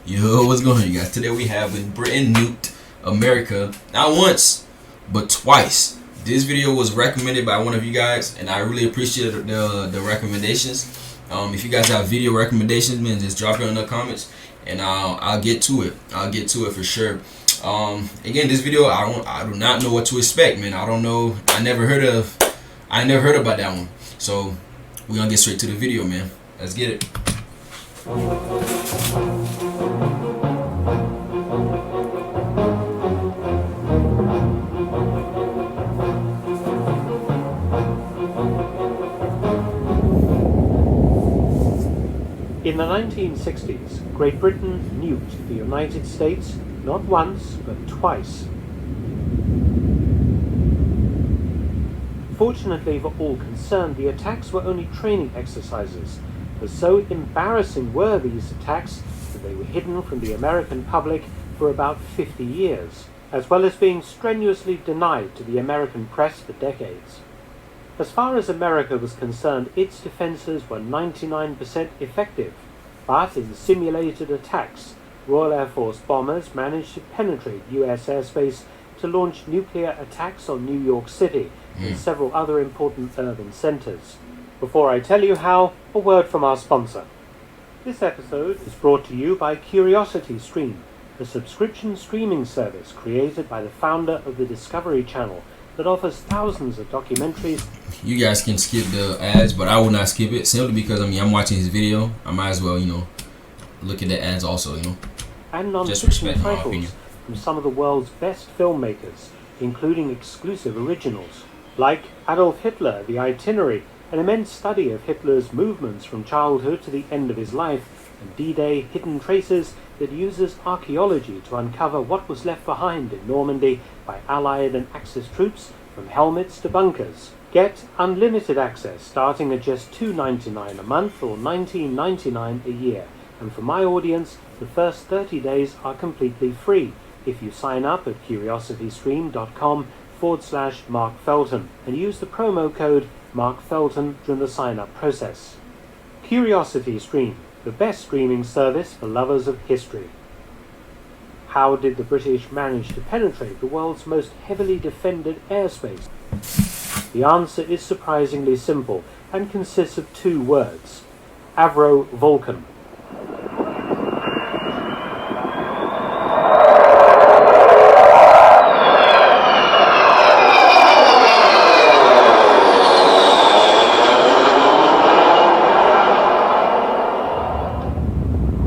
Yo, what's going on, you guys? Today we have when Britain nuked America, not once, but twice. This video was recommended by one of you guys, and I really appreciate the recommendations. If you guys have video recommendations, man, just drop it in the comments, and I'll get to it. I'll get to it for sure. Again, this video, I do not know what to expect, man. I don't know. I never heard about that one. So we're gonna get straight to the video, man. Let's get it. In the 1960s, Great Britain nuked the United States not once, but twice. Fortunately for all concerned, the attacks were only training exercises, but so embarrassing were these attacks that they were hidden from the American public for about 50 years, as well as being strenuously denied to the American press for decades. As far as America was concerned, its defenses were 99% effective, but in simulated attacks, Royal Air Force bombers managed to penetrate US airspace to launch nuclear attacks on New York City and several other important urban centers. Before I tell you how, a word from our sponsor. This episode is brought to you by CuriosityStream, a subscription streaming service created by the founder of the Discovery Channel that offers thousands of documentaries. You guys can skip the ads, but I will not skip it simply because I'm watching his video. I might as well, look at the ads also, And Just non-fiction respect my titles opinion. from some of the world's best filmmakers, including exclusive originals, like Adolf Hitler, The Itinerary, an immense study of Hitler's movements from childhood to the end of his life, and D-Day Hidden Traces that uses archaeology to uncover what was left behind in Normandy by Allied and Axis troops, from helmets to bunkers. Get unlimited access starting at just $2.99 a month or $19.99 a year. And for my audience, the first 30 days are completely free if you sign up at curiositystream.com/Mark Felton and use the promo code Mark Felton during the sign-up process. CuriosityStream, the best streaming service for lovers of history. How did the British manage to penetrate the world's most heavily defended airspace? The answer is surprisingly simple and consists of two words: Avro Vulcan.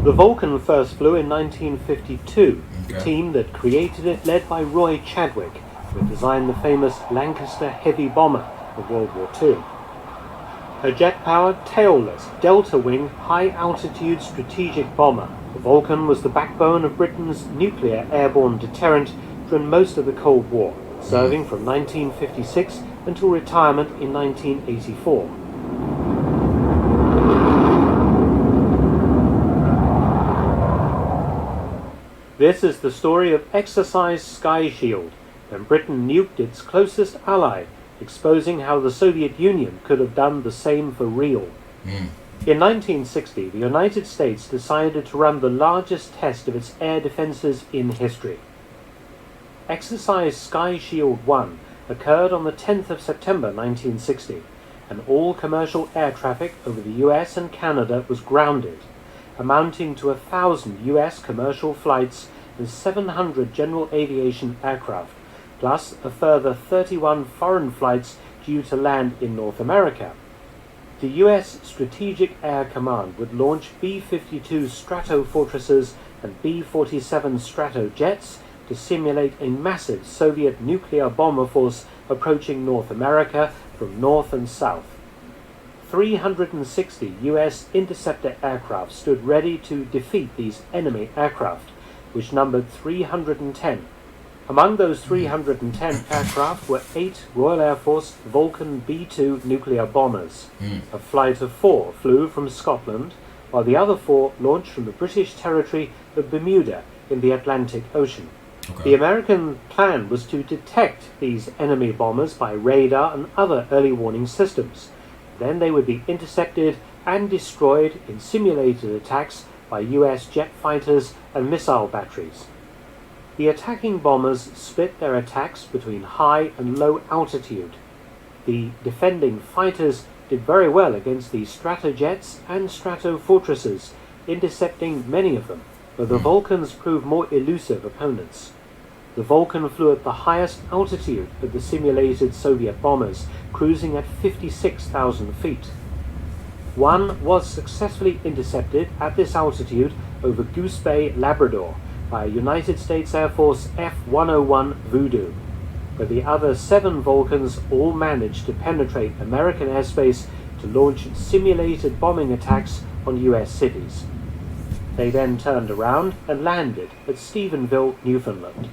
The Vulcan first flew in 1952. The team that created it, led by Roy Chadwick, who had designed the famous Lancaster heavy bomber of World War II. A jet-powered, tailless, delta-wing, high-altitude strategic bomber, the Vulcan was the backbone of Britain's nuclear airborne deterrent during most of the Cold War, serving from 1956 until retirement in 1984. This is the story of Exercise Sky Shield, when Britain nuked its closest ally, exposing how the Soviet Union could have done the same for real. In 1960, the United States decided to run the largest test of its air defenses in history. Exercise Sky Shield 1 occurred on the 10th of September 1960, and all commercial air traffic over the US and Canada was grounded, amounting to 1,000 US commercial flights and 700 general aviation aircraft, plus a further 31 foreign flights due to land in North America. The US Strategic Air Command would launch B-52 Stratofortresses and B-47 Stratojets to simulate a massive Soviet nuclear bomber force approaching North America from north and south. 360 US interceptor aircraft stood ready to defeat these enemy aircraft, which numbered 310. Among those 310 aircraft were 8 Royal Air Force Vulcan B-2 nuclear bombers. A flight of 4 flew from Scotland, while the other 4 launched from the British territory of Bermuda in the Atlantic Ocean. The American plan was to detect these enemy bombers by radar and other early warning systems. Then they would be intercepted and destroyed in simulated attacks by US jet fighters and missile batteries. The attacking bombers split their attacks between high and low altitude. The defending fighters did very well against the stratojets and stratofortresses, intercepting many of them, but the Vulcans proved more elusive opponents. The Vulcan flew at the highest altitude of the simulated Soviet bombers, cruising at 56,000 feet. One was successfully intercepted at this altitude over Goose Bay, Labrador, by a United States Air Force F-101 Voodoo, but the other 7 Vulcans all managed to penetrate American airspace to launch simulated bombing attacks on US cities. They then turned around and landed at Stephenville, Newfoundland.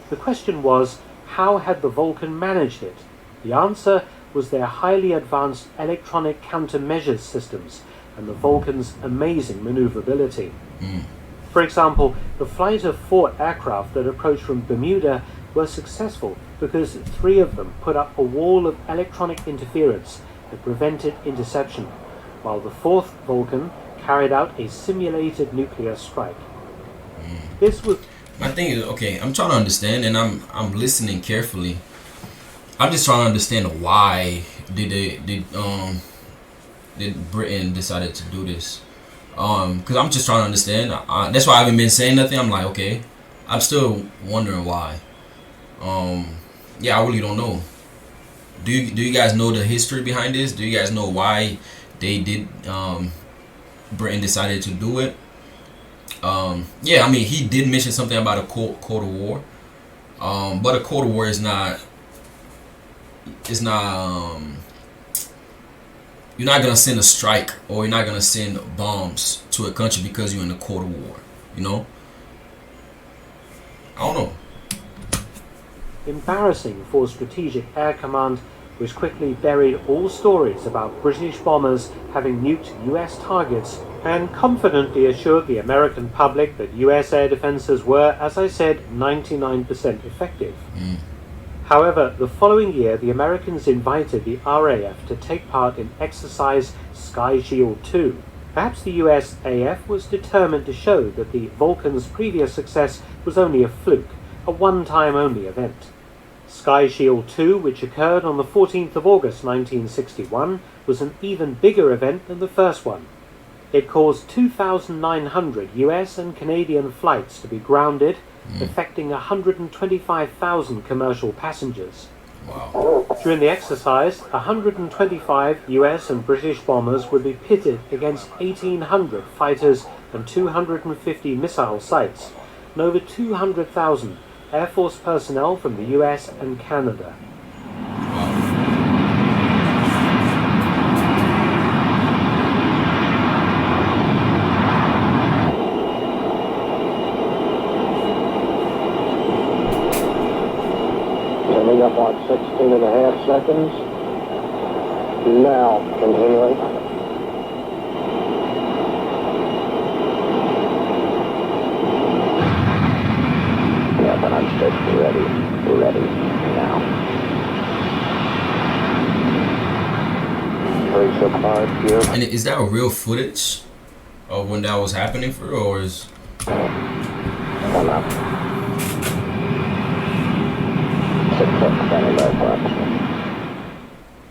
The question was, how had the Vulcan managed it? The answer was their highly advanced electronic countermeasures systems and the Vulcan's amazing maneuverability. For example, the flight of 4 aircraft that approached from Bermuda were successful because 3 of them put up a wall of electronic interference that prevented interception, while the 4th Vulcan carried out a simulated nuclear strike. This was... My thing is, okay, I'm trying to understand, and I'm listening carefully. I'm just trying to understand why did Britain decided to do this? Because I'm just trying to understand. That's why I haven't been saying nothing. I'm like, okay, I'm still wondering why. Yeah, I really don't know. Do you guys know the history behind this? Do you guys know why they did? Britain decided to do it. Yeah, I mean, he did mention something about a Cold War, but a Cold War is not. It's not. You're not gonna send a strike, or you're not gonna send bombs to a country because you're in a Cold War. You know. I don't know. Embarrassing for Strategic Air Command, which quickly buried all stories about British bombers having nuked US targets and confidently assured the American public that US air defenses were, as I said, 99% effective. However, the following year, the Americans invited the RAF to take part in exercise Sky Shield 2. Perhaps the US AF was determined to show that the Vulcan's previous success was only a fluke, a one-time only event. Sky Shield 2, which occurred on the 14th of August 1961, was an even bigger event than the first one. It caused 2,900 US and Canadian flights to be grounded, affecting 125,000 commercial passengers. Wow. During the exercise, 125 US and British bombers would be pitted against 1,800 fighters and 250 missile sites, and over 200,000 Air Force personnel from the US and Canada. Coming up on 16.5 seconds. Now, continuing. Yeah, but I'm set. Ready, now. 36 here. And is that real footage of when that was happening for real, or is? One up. 6 standing by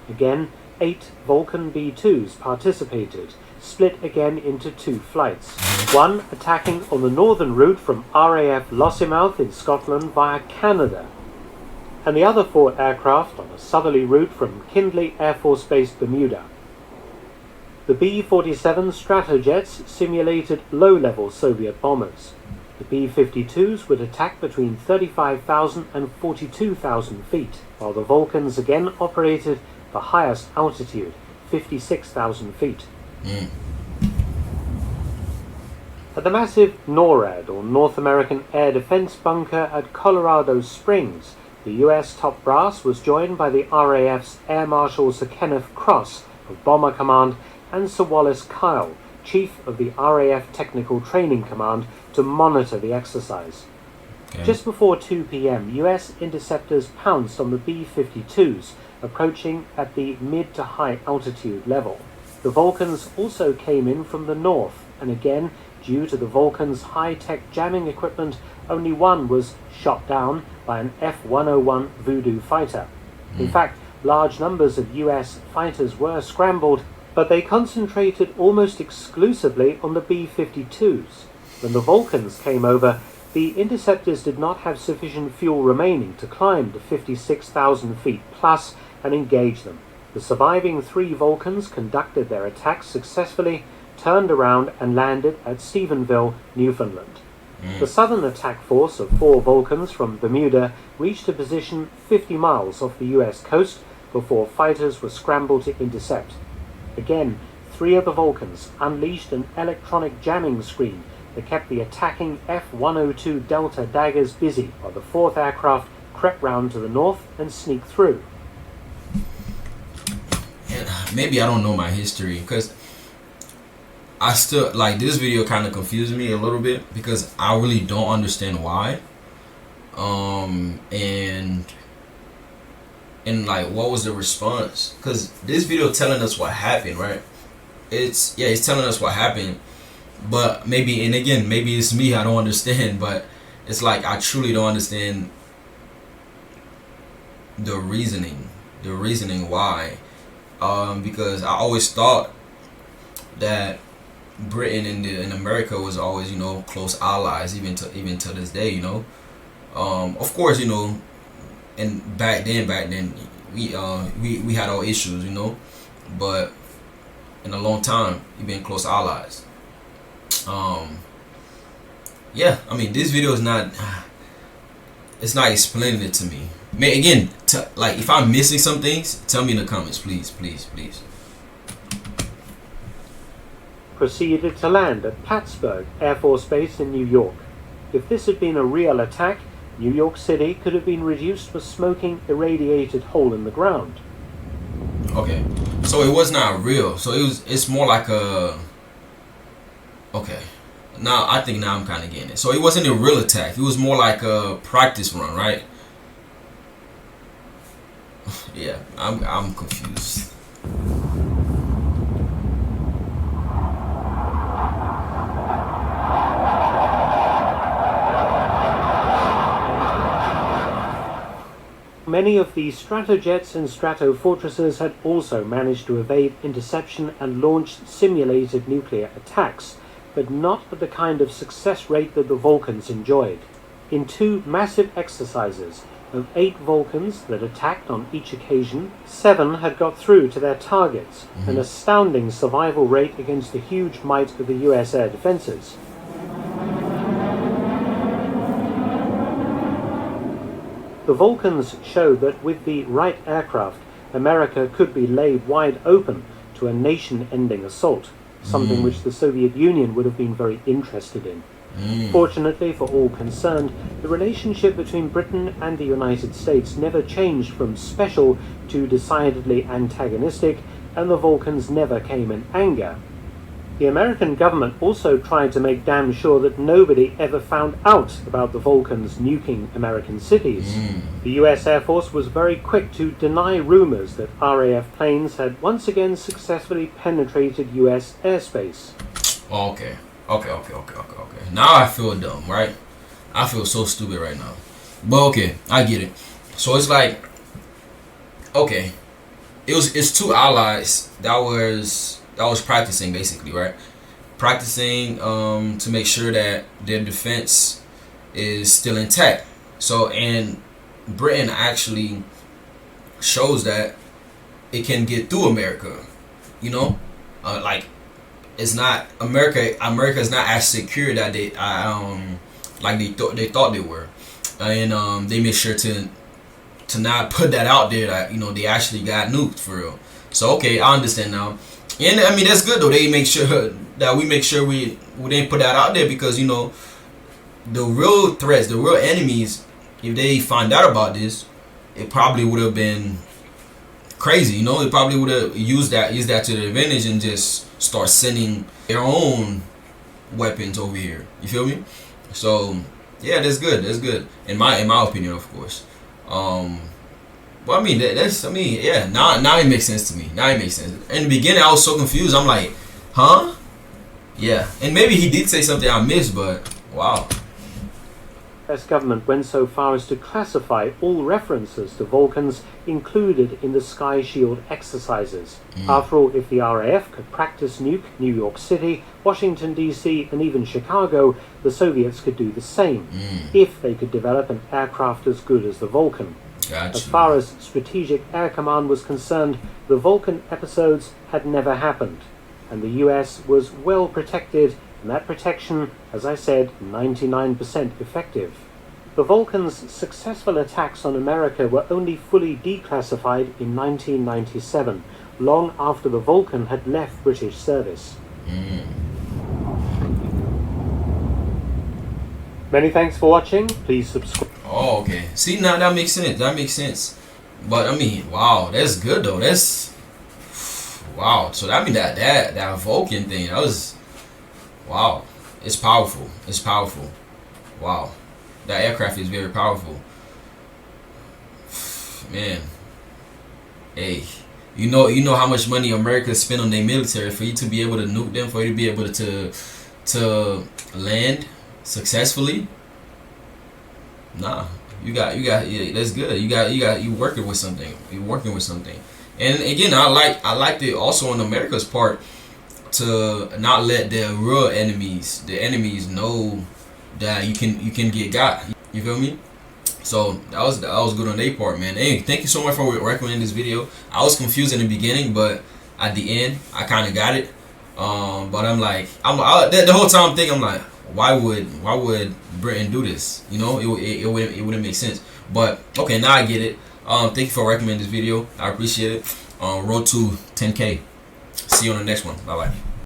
for. Again, 8 Vulcan B-2s participated, split again into 2 flights. One attacking on the northern route from RAF Lossiemouth in Scotland via Canada, and the other 4 aircraft on a southerly route from Kindley Air Force Base, Bermuda. The B-47 Stratojets simulated low-level Soviet bombers. The B-52s would attack between 35,000 and 42,000 feet, while the Vulcans again operated the highest altitude, 56,000 feet. At the massive NORAD, or North American Air Defense Bunker at Colorado Springs, the US top brass was joined by the RAF's Air Marshal Sir Kenneth Cross of Bomber Command and Sir Wallace Kyle, Chief of the RAF Technical Training Command, to monitor the exercise. Just before 2 p.m., US interceptors pounced on the B-52s, approaching at the mid to high altitude level. The Vulcans also came in from the north, and again, due to the Vulcans' high-tech jamming equipment, only one was shot down by an F-101 Voodoo fighter. In fact, large numbers of US fighters were scrambled, but they concentrated almost exclusively on the B-52s. When the Vulcans came over, the interceptors did not have sufficient fuel remaining to climb to 56,000 feet plus and engage them. The surviving 3 Vulcans conducted their attacks successfully, turned around and landed at Stephenville, Newfoundland. The southern attack force of 4 Vulcans from Bermuda reached a position 50 miles off the US coast before fighters were scrambled to intercept. Again, 3 of the Vulcans unleashed an electronic jamming screen that kept the attacking F-102 Delta daggers busy while the 4th aircraft crept round to the north and sneaked through. And maybe I don't know my history, because I still, like, this video kind of confused me a little bit because I really don't understand why. And like, what was the response? Because this video telling us what happened, right? It's telling us what happened, but maybe, and again, maybe it's me, I don't understand, but it's like I truly don't understand the reasoning why. Because I always thought that Britain and America was always, you know, close allies, even to this day, you know. Of course, you know, and back then we had our issues, you know, but in a long time we've been close allies. Yeah, I mean, this video is not, it's not explaining it to me. Man, again, like, if I'm missing some things, tell me in the comments, please. Proceeded to land at Plattsburgh Air Force Base in New York. If this had been a real attack, New York City could have been reduced to a smoking, irradiated hole in the ground. Okay, so it was not real. So it's more like a, okay, now I think now I'm kind of getting it. So it wasn't a real attack. It was more like a practice run, right? Yeah, I'm confused. Many of the stratojets and stratofortresses had also managed to evade interception and launched simulated nuclear attacks, but not at the kind of success rate that the Vulcans enjoyed. In 2 massive exercises, of 8 Vulcans that attacked on each occasion, 7 had got through to their targets, an astounding survival rate against the huge might of the US air defenses. The Vulcans showed that with the right aircraft, America could be laid wide open to a nation-ending assault, something which the Soviet Union would have been very interested in. Fortunately for all concerned, the relationship between Britain and the United States never changed from special to decidedly antagonistic, and the Vulcans never came in anger. The American government also tried to make damn sure that nobody ever found out about the Vulcans nuking American cities. The US Air Force was very quick to deny rumors that RAF planes had once again successfully penetrated US airspace. Okay. Now I feel dumb, right? I feel so stupid right now. But okay, I get it. So it's like, okay, it's 2 allies that was practicing, basically, right? Practicing to make sure that their defense is still intact. So, and Britain actually shows that it can get through America, you know, like, it's not America is not as secure that they like they thought they were, and they made sure to not put that out there that, you know, they actually got nuked for real. So okay, I understand now. And I mean, that's good though. They make sure that we didn't put that out there, because, you know, the real threats, the real enemies, if they find out about this, it probably would have been crazy, you know. It probably would have used that to their advantage and just start sending their own weapons over here. You feel me? So Yeah, that's good. That's good. In my opinion, of course. But I mean, yeah. Now it makes sense to me. Now it makes sense. In the beginning, I was so confused. I'm like, huh? Yeah. And maybe he did say something I missed, but wow. The US government went so far as to classify all references to Vulcans included in the Sky Shield exercises. After all, if the RAF could practice nuke New York City, Washington DC, and even Chicago, the Soviets could do the same, if they could develop an aircraft as good as the Vulcan. Gotcha. As far as Strategic Air Command was concerned, the Vulcan episodes had never happened, and the US was well protected, and that protection, as I said, 99% effective. The Vulcan's successful attacks on America were only fully declassified in 1997, long after the Vulcan had left British service. Many thanks for watching. Please subscribe. Oh, okay. See, now that makes sense. That makes sense. But I mean, wow, that's good though. That's wow. So that mean that Vulcan thing, that was wow. It's powerful. It's powerful. Wow. That aircraft is very powerful. Man. Hey, you know how much money America spent on their military for you to be able to nuke them, for you to be able to land successfully. Nah, you got yeah, that's good. You working with something. You're working with something. And again, I liked it also on America's part to not let the real enemies know that you can get got. You feel me? So that was good on their part, man. Hey, thank you so much for recommending this video. I was confused in the beginning, but at the end I kind of got it. But I'm like, the whole time I'm thinking, I'm like, why would Britain do this? You know, it wouldn't make sense. But okay, now I get it. Thank you for recommending this video. I appreciate it. Road to 10K. See you on the next one. Bye bye.